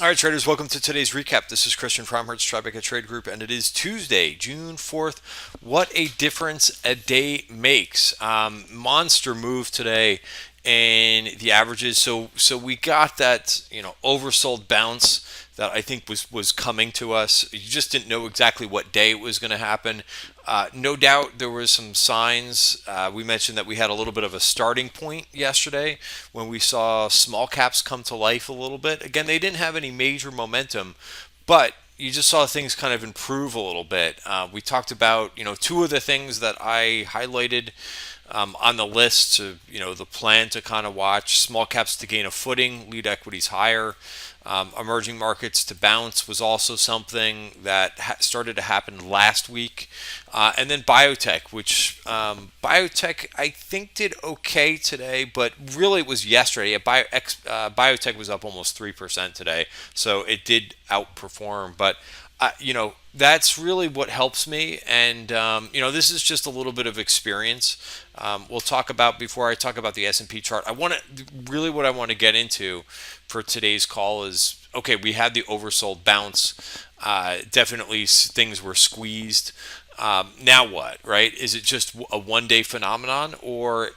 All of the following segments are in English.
All right, traders, welcome to today's recap. This is Christian from Hertz Tribeca Trade Group, and it is Tuesday, June 4th. What a difference a day makes. Monster move today in the averages. So we got that, oversold bounce that I think was coming to us. You just didn't know exactly what day it was going to happen. No doubt there were some signs. We mentioned that we had a little bit of a starting point yesterday when we saw small caps come to life a little bit. Again, they didn't have any major momentum, but you just saw things kind of improve a little bit. We talked about, two of the things that I highlighted on the list to, the plan to kind of watch: small caps to gain a footing, lead equities higher. Emerging markets to bounce was also something that started to happen last week. And then biotech, which biotech I think did okay today, but really it was yesterday. Biotech was up almost 3% today, so it did outperform. But that's really what helps me. And this is just a little bit of experience. We'll talk about, before I talk about the S&P chart, what I want to get into for today's call is, okay, we had the oversold bounce. Definitely things were squeezed. Now what, right? Is it just a one-day phenomenon, or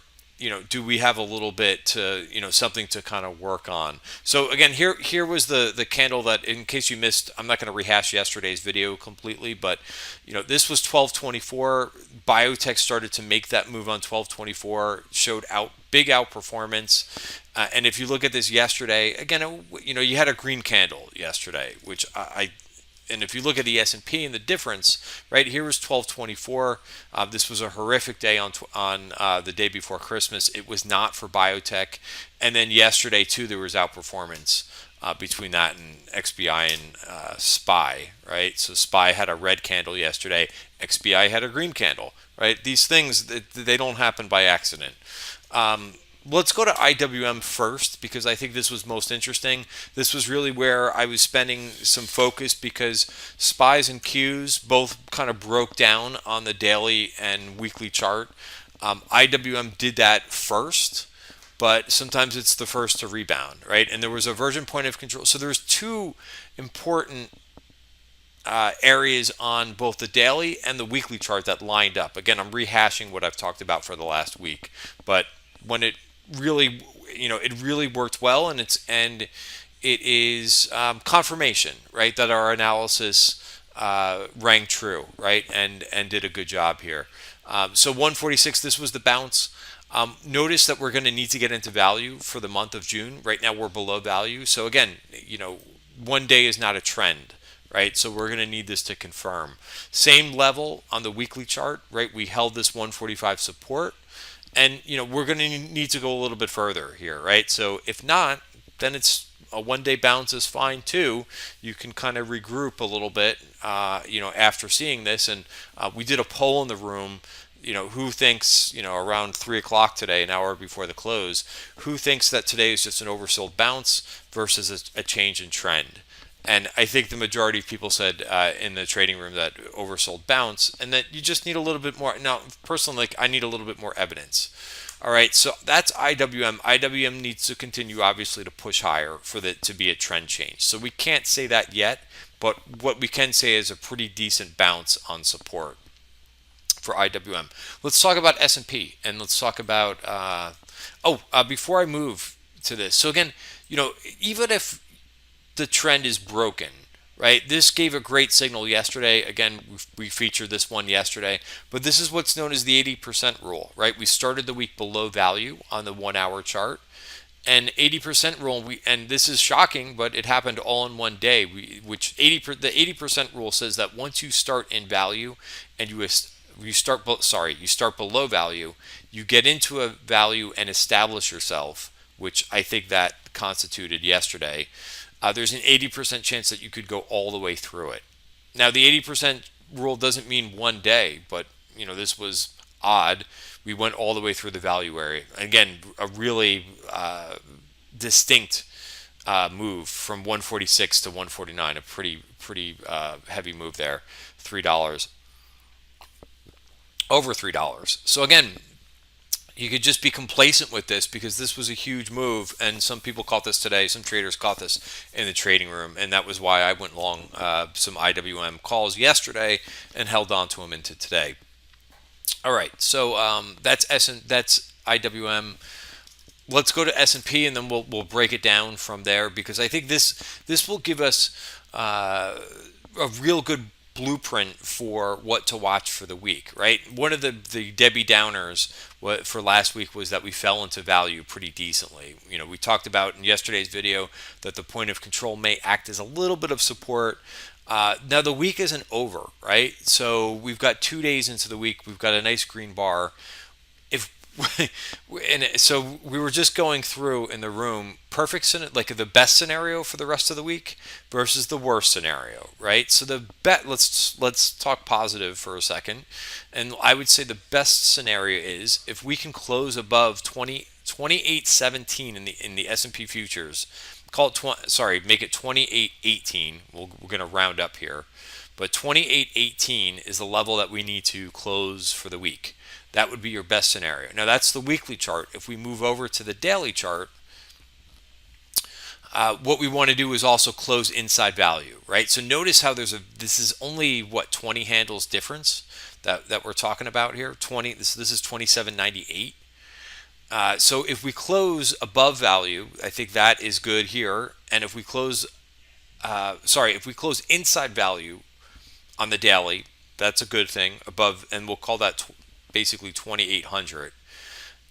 do we have a little bit to, something to kind of work on? So again, here was the candle that, in case you missed, I'm not going to rehash yesterday's video completely, but this was 1224. Biotech started to make that move on 1224, showed big outperformance. And if you look at this yesterday, again, you had a green candle yesterday, which and if you look at the S&P and the difference, right here was 1224. This was a horrific day on the day before Christmas. It was not for biotech. And then yesterday too, there was outperformance between that and XBI and SPY, right? So SPY had a red candle yesterday. XBI had a green candle, right? These things, they don't happen by accident. Let's go to IWM first, because I think this was most interesting. This was really where I was spending some focus, because SPYs and Qs both kind of broke down on the daily and weekly chart. IWM did that first, but sometimes it's the first to rebound, right? And there was a version point of control. So there's two important areas on both the daily and the weekly chart that lined up. Again, I'm rehashing what I've talked about for the last week, but when it really, it really worked well, and it is confirmation, right, that our analysis rang true, right, and did a good job here. So 146, this was the bounce. Notice that we're going to need to get into value for the month of June. Right now we're below value. So again, one day is not a trend, right? So we're going to need this to confirm. Same level on the weekly chart, right? We held this 145 support. And, we're going to need to go a little bit further here, right? So if not, then it's a one-day bounce is fine too. You can kind of regroup a little bit, after seeing this. And we did a poll in the room, who thinks, around 3 o'clock today, an hour before the close, who thinks that today is just an oversold bounce versus a change in trend? And I think the majority of people said in the trading room that oversold bounce, and that you just need a little bit more. Now, personally, I need a little bit more evidence. All right, so that's IWM. IWM needs to continue, obviously, to push higher for it to be a trend change. So we can't say that yet, but what we can say is a pretty decent bounce on support for IWM. Let's talk about S&P, and let's talk about. Before I move to this, so again, even if the trend is broken, right? This gave a great signal yesterday. Again, we featured this one yesterday, but this is what's known as the 80% rule, right? We started the week below value on the 1 hour chart, and 80% rule. And this is shocking, but it happened all in one day. The 80% rule says that once you start in value and you start below value, you get into a value and establish yourself, which I think that constituted yesterday. There's an 80% chance that you could go all the way through it. Now, the 80% rule doesn't mean one day, but this was odd. We went all the way through the value area. Again, a really distinct move from 146 to 149. A pretty heavy move there. $3, over $3. So again, you could just be complacent with this because this was a huge move, and some people caught this today. Some traders caught this in the trading room, and that was why I went long some IWM calls yesterday and held on to them into today. All right, so that's IWM. Let's go to S&P, and then we'll break it down from there, because I think this will give us a real good blueprint for what to watch for the week, right? One of the Debbie Downers for last week was that we fell into value pretty decently. We talked about in yesterday's video that the point of control may act as a little bit of support. Now the week isn't over, right? So we've got 2 days into the week. We've got a nice green bar. If and so we were just going through in the room like the best scenario for the rest of the week versus the worst scenario, right? So let's talk positive for a second, and I would say the best scenario is if we can close above 28.17 in the S&P futures. Call it make it 28.18. We're going to round up here, but 28.18 is the level that we need to close for the week. That would be your best scenario. Now that's the weekly chart. If we move over to the daily chart, what we want to do is also close inside value, right? So notice how this is only 20 handles difference that we're talking about here. 20. This is 27.98. So if we close above value, I think that is good here. And if we close, if we close inside value on the daily, that's a good thing above, and we'll call that basically 2,800.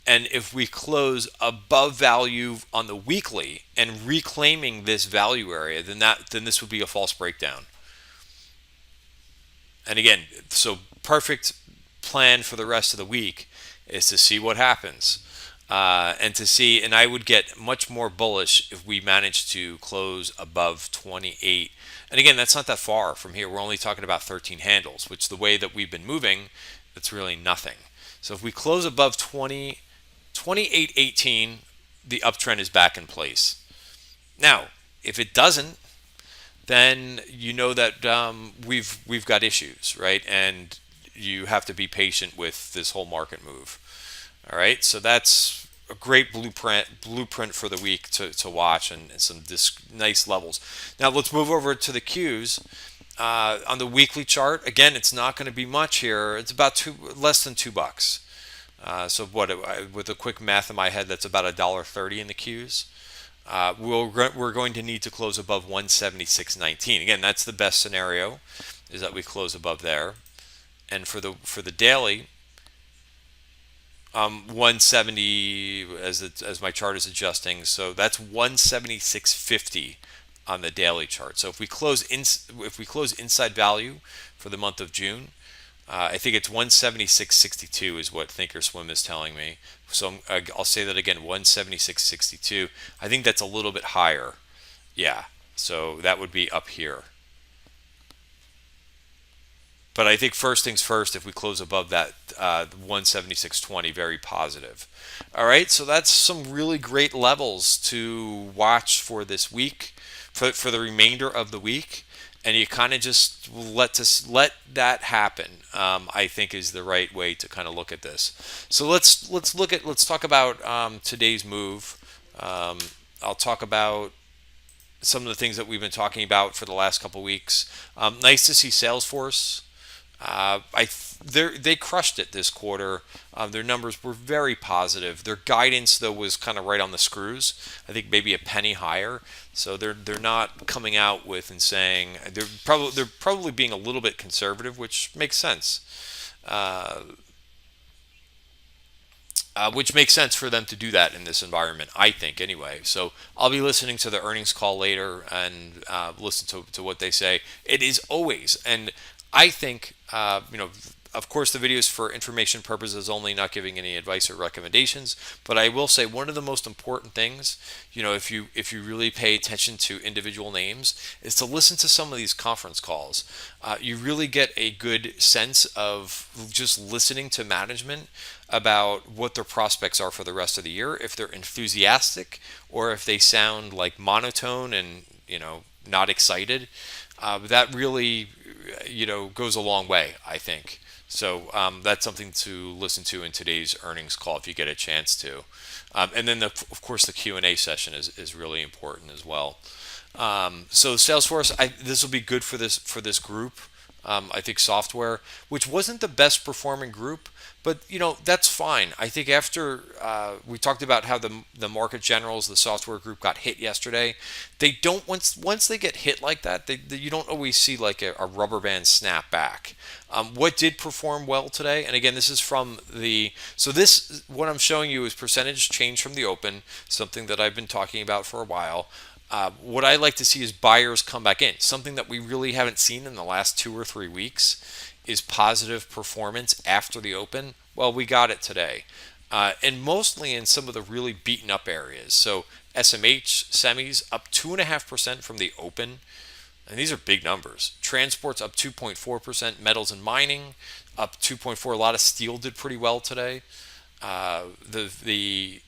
And if we close above value on the weekly and reclaiming this value area, then this would be a false breakdown. And again, so perfect plan for the rest of the week is to see what happens. And I would get much more bullish if we manage to close above 28. And again, that's not that far from here. We're only talking about 13 handles, which the way that we've been moving, it's really nothing. So if we close above 28.18, the uptrend is back in place. Now, if it doesn't, then you know that we've got issues, right? And you have to be patient with this whole market move. All right, so that's a great blueprint for the week to watch, and some nice levels. Now let's move over to the Qs. On the weekly chart, again, it's not going to be much here. It's about less than $2. So with a quick math in my head, that's about $1.30 in the Qs. We're going to need to close above 176.19. Again, that's the best scenario, is that we close above there. And for the daily, 170 as my chart is adjusting, so that's 176.50 on the daily chart. So if we close inside value for the month of June, I think it's 176.62 is what Thinkorswim is telling me. So I'll say that again, 176.62. I think that's a little bit higher. Yeah, so that would be up here. But I think first things first, if we close above that 176.20, very positive. All right, so that's some really great levels to watch for this week, for the remainder of the week. And you kind of just let that happen. I think is the right way to kind of look at this. So let's talk about today's move. I'll talk about some of the things that we've been talking about for the last couple weeks. Nice to see Salesforce. They crushed it this quarter. Their numbers were very positive. Their guidance, though, was kind of right on the screws. I think maybe a penny higher. So they're not coming out with and saying they're probably being a little bit conservative, which makes sense. Which makes sense for them to do that in this environment, I think, anyway. So I'll be listening to the earnings call later and listen to what they say. It is always, and I think, of course, the video is for information purposes only, not giving any advice or recommendations. But I will say one of the most important things, if you really pay attention to individual names, is to listen to some of these conference calls. You really get a good sense of just listening to management about what their prospects are for the rest of the year, if they're enthusiastic or if they sound like monotone and not excited. That really goes a long way, I think. So that's something to listen to in today's earnings call if you get a chance to. And then, of course, the Q&A session is really important as well. So Salesforce, this will be good for this group. I think software, which wasn't the best performing group, but that's fine. I think after we talked about how the market generals, the software group got hit yesterday, they don't once they get hit like that, you don't always see like a rubber band snap back. What did perform well today? And again, this is from this what I'm showing you is percentage change from the open, something that I've been talking about for a while. What I like to see is buyers come back in. Something that we really haven't seen in the last 2 or 3 weeks is positive performance after the open. Well, we got it today. And mostly in some of the really beaten up areas. So SMH semis up 2.5% from the open. And these are big numbers. Transport's up 2.4%. Metals and mining up 2.4%. A lot of steel did pretty well today. The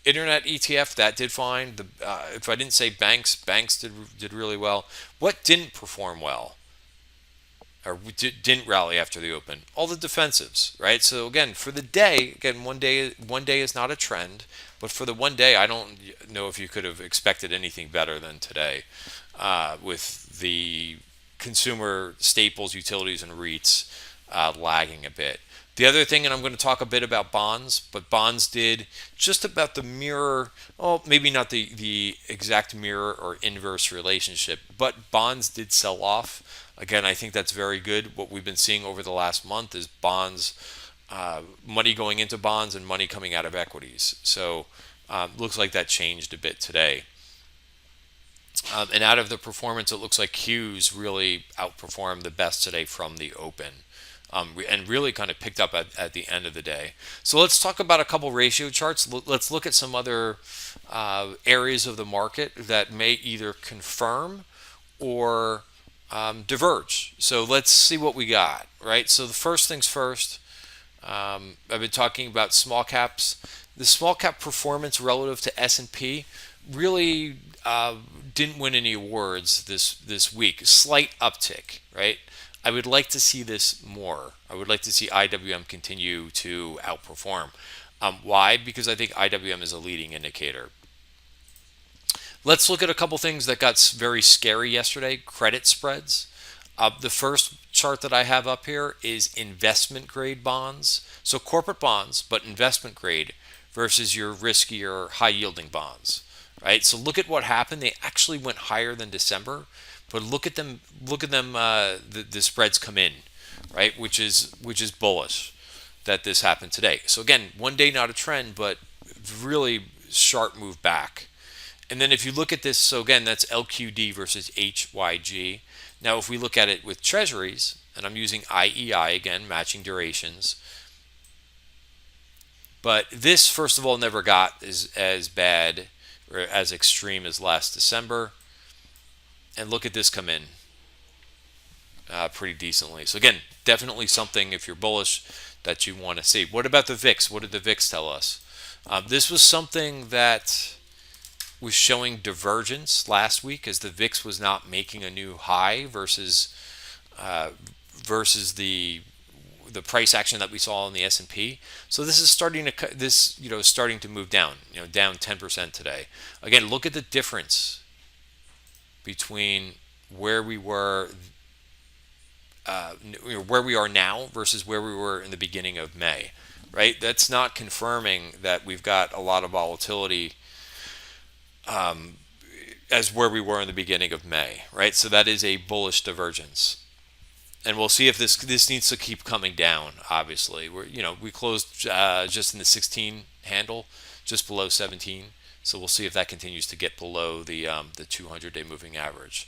Internet ETF that did fine. If I didn't say banks did really well. What didn't perform well or didn't rally after the open? All the defensives, right? So again, for the day, one day is not a trend, but for the one day, I don't know if you could have expected anything better than today, with the consumer staples, utilities, and REITs lagging a bit. The other thing, and I'm going to talk a bit about bonds, but bonds did just about the mirror, oh, maybe not the exact mirror or inverse relationship, but bonds did sell off. Again, I think that's very good. What we've been seeing over the last month is bonds, money going into bonds and money coming out of equities. So looks like that changed a bit today. And out of the performance, it looks like Qs really outperformed the best today from the open. And really kind of picked up at the end of the day. So let's talk about a couple ratio charts. Let's look at some other areas of the market that may either confirm or diverge. So let's see what we got, right? So the first things first, I've been talking about small caps. The small cap performance relative to S&P really didn't win any awards this week. Slight uptick, right? I would like to see this more. I would like to see IWM continue to outperform. Why? Because I think IWM is a leading indicator. Let's look at a couple things that got very scary yesterday. Credit spreads. The first chart that I have up here is investment grade bonds. So corporate bonds, but investment grade versus your riskier high yielding bonds. Right? So look at what happened. They actually went higher than December. But look at them. The spreads come in, right? Which is bullish that this happened today. So again, one day not a trend, but really sharp move back. And then if you look at this, so again, that's LQD versus HYG. Now, if we look at it with treasuries, and I'm using IEI again, matching durations. But this, first of all, never got as bad or as extreme as last December. And look at this come in pretty decently. So again, definitely something if you're bullish that you want to see. What about the VIX? What did the VIX tell us? This was something that was showing divergence last week as the VIX was not making a new high versus the price action that we saw in the S&P. So this is starting to move down. Down 10% today. Again, look at the difference between where we were, where we are now versus where we were in the beginning of May, right? That's not confirming that we've got a lot of volatility as where we were in the beginning of May, right? So that is a bullish divergence, and we'll see if this needs to keep coming down. Obviously, we closed just in the 16 handle, just below 17. So we'll see if that continues to get below the 200-day moving average.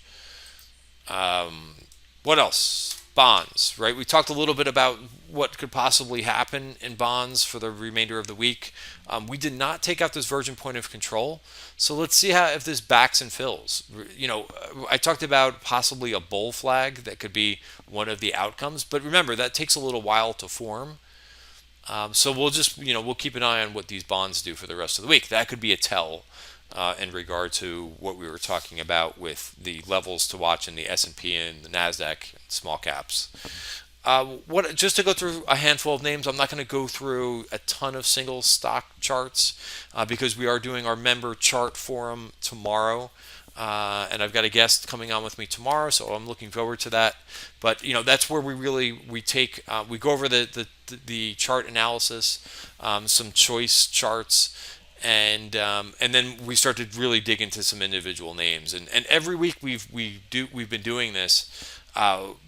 What else? Bonds, right? We talked a little bit about what could possibly happen in bonds for the remainder of the week. We did not take out this virgin point of control. So let's see if this backs and fills. I talked about possibly a bull flag that could be one of the outcomes. But remember, that takes a little while to form. So we'll just, we'll keep an eye on what these bonds do for the rest of the week. That could be a tell in regard to what we were talking about with the levels to watch in the S&P and the NASDAQ small caps. What just to go through a handful of names. I'm not going to go through a ton of single stock charts because we are doing our member chart forum tomorrow, and I've got a guest coming on with me tomorrow, so I'm looking forward to that. But that's where we take we go over the chart analysis, some choice charts. And then we start to really dig into some individual names, and every week we've been doing this.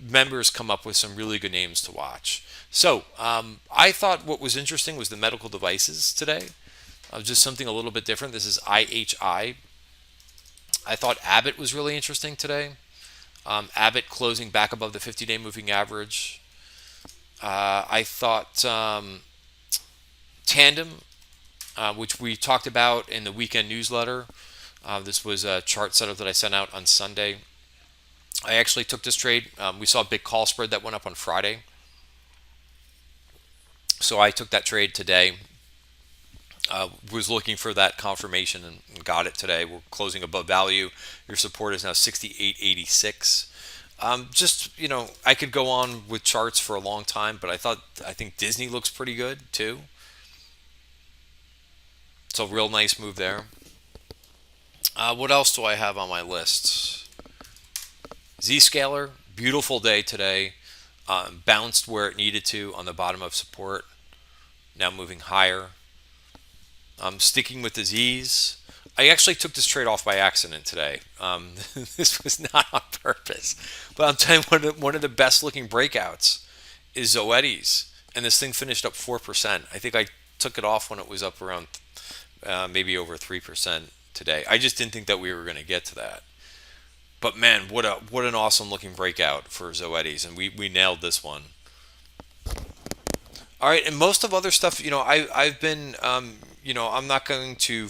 Members come up with some really good names to watch. So I thought what was interesting was the medical devices today. Just something a little bit different. This is IHI. I thought Abbott was really interesting today. Abbott closing back above the 50-day moving average. I thought Tandem, which we talked about in the weekend newsletter. This was a chart setup that I sent out on Sunday. I actually took this trade. We saw a big call spread that went up on Friday. So I took that trade today. Was looking for that confirmation and got it today. We're closing above value. Your support is now 68.86. I could go on with charts for a long time, but I think Disney looks pretty good too. So real nice move there. What else do I have on my list? Zscaler, beautiful day today. Bounced where it needed to on the bottom of support. Now moving higher. Sticking with the Z's. I actually took this trade off by accident today. This was not on purpose. But I'm telling you, one of the best looking breakouts is Zoetis. And this thing finished up 4%. I think I took it off when it was up around maybe over 3% today. I just didn't think that we were going to get to that. But man, what an awesome looking breakout for Zoetis. And we nailed this one. All right, and most of other stuff, I've been, I'm not going to,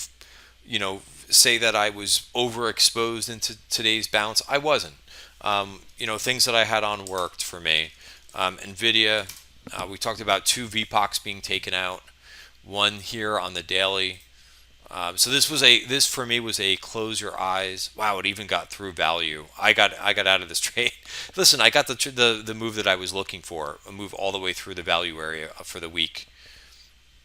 say that I was overexposed into today's bounce. I wasn't. Things that I had on worked for me. Nvidia, we talked about two VPOCs being taken out, one here on the daily. So this for me was a close your eyes. Wow, it even got through value. I got out of this trade. Listen, I got the move that I was looking for, a move all the way through the value area for the week.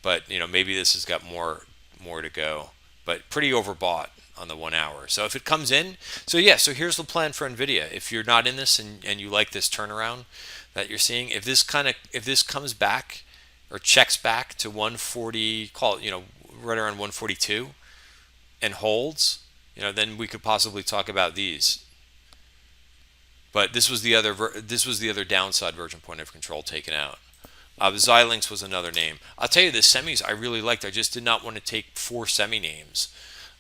But maybe this has got more to go. But pretty overbought on the 1 hour. So if it comes in, so here's the plan for Nvidia. If you're not in this and you like this turnaround that you're seeing, if this comes back or checks back to 140, call it right around 142 and holds, then we could possibly talk about these. But this was the other downside version point of control taken out. Xilinx was another name. I'll tell you, the semis I really liked. I just did not want to take 4 semi names.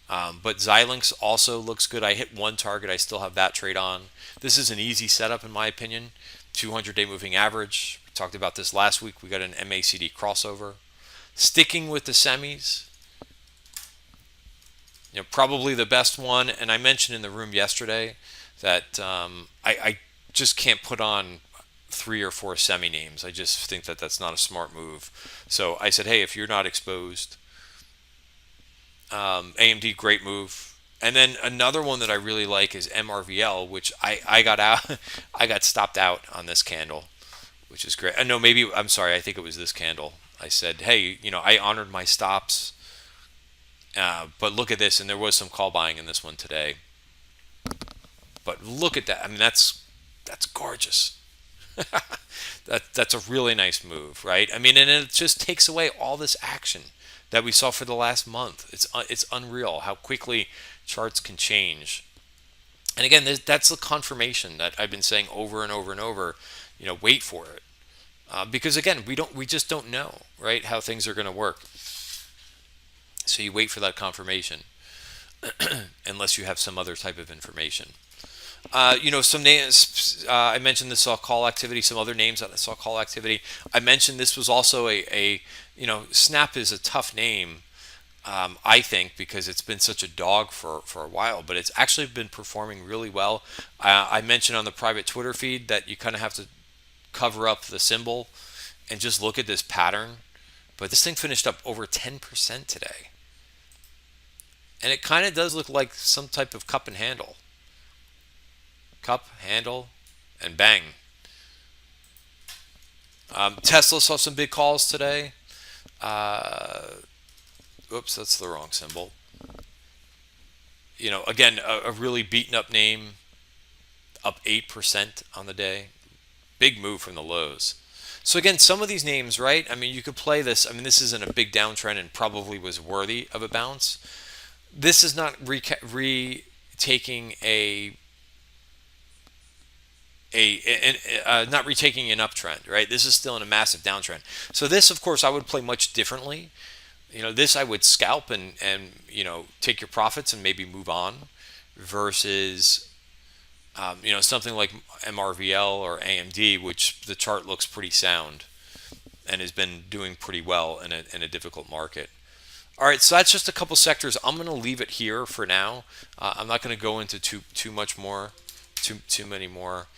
But Xilinx also looks good. I hit one target. I still have that trade on. This is an easy setup in my opinion. 200-day moving average. We talked about this last week. We got an MACD crossover. Sticking with the semis. Probably the best one. And I mentioned in the room yesterday that I just can't put on 3 or 4 semi names. I just think that that's not a smart move. So I said, hey, if you're not exposed, AMD, great move. And then another one that I really like is MRVL, which I got out. I got stopped out on this candle, which is great. No, maybe I'm sorry. I think it was this candle. I said, hey, I honored my stops, but look at this, and there was some call buying in this one today. But look at that. I mean, that's gorgeous. That's a really nice move, right? I mean, and it just takes away all this action that we saw for the last month. It's unreal how quickly charts can change. And again, that's the confirmation that I've been saying over and over and over. Wait for it, because again, we just don't know, right, how things are going to work. So you wait for that confirmation, unless you have some other type of information. Some names, I mentioned this saw call activity, some other names that I saw call activity. I mentioned this was also Snap is a tough name, I think, because it's been such a dog for a while, but it's actually been performing really well. I mentioned on the private Twitter feed that you kind of have to cover up the symbol and just look at this pattern. But this thing finished up over 10% today. And it kind of does look like some type of cup and handle. Cup, handle, and bang. Tesla saw some big calls today. Uh, Oops, that's the wrong symbol. Again, a really beaten up name, up 8% on the day. Big move from the lows. So again, some of these names, right? I mean, you could play this. I mean, this isn't a big downtrend and probably was worthy of a bounce. This is not retaking not retaking an uptrend, right? This is still in a massive downtrend. So this, of course, I would play much differently. This I would scalp and take your profits and maybe move on, versus something like MRVL or AMD, which the chart looks pretty sound and has been doing pretty well in a difficult market. All right, so that's just a couple sectors. I'm going to leave it here for now. I'm not going to go into too much more, too many more.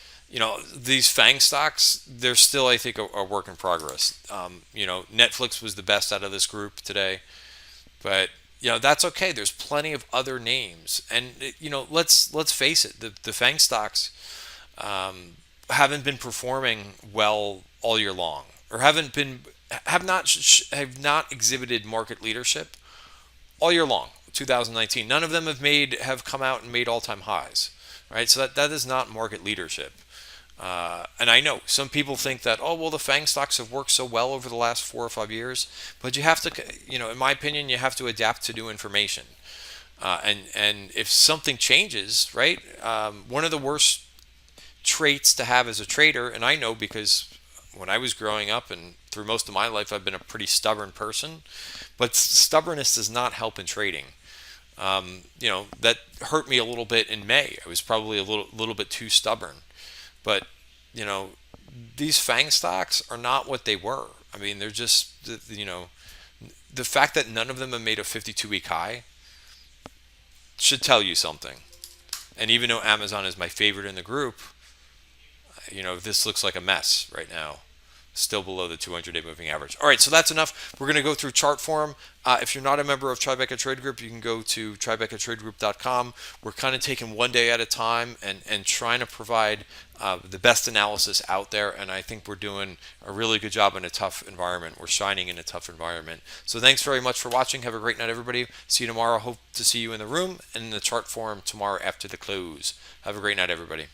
These FANG stocks, they're still, I think, a work in progress. Netflix was the best out of this group today, but that's okay. There's plenty of other names, and let's face it, the FANG stocks haven't been performing well all year long, or have not exhibited market leadership all year long. 2019, none of them have come out and made all-time highs, right? So that is not market leadership. And I know some people think that, oh, well, the FANG stocks have worked so well over the last 4 or 5 years, but you have to, in my opinion, you have to adapt to new information. And if something changes, right? One of the worst traits to have as a trader, and I know because when I was growing up and through most of my life, I've been a pretty stubborn person, but stubbornness does not help in trading. That hurt me a little bit in May. I was probably a little bit too stubborn. But, you know, these FANG stocks are not what they were. I mean, they're just, the fact that none of them have made a 52-week high should tell you something. And even though Amazon is my favorite in the group, this looks like a mess right now. Still below the 200-day moving average. All right, so that's enough. We're going to go through chart form. If you're not a member of Tribeca Trade Group, you can go to tribecatradegroup.com. We're kind of taking one day at a time and trying to provide the best analysis out there, and I think we're doing a really good job in a tough environment. We're shining in a tough environment. So thanks very much for watching. Have a great night, everybody. See you tomorrow. Hope to see you in the room and in the chart form tomorrow after the close. Have a great night, everybody.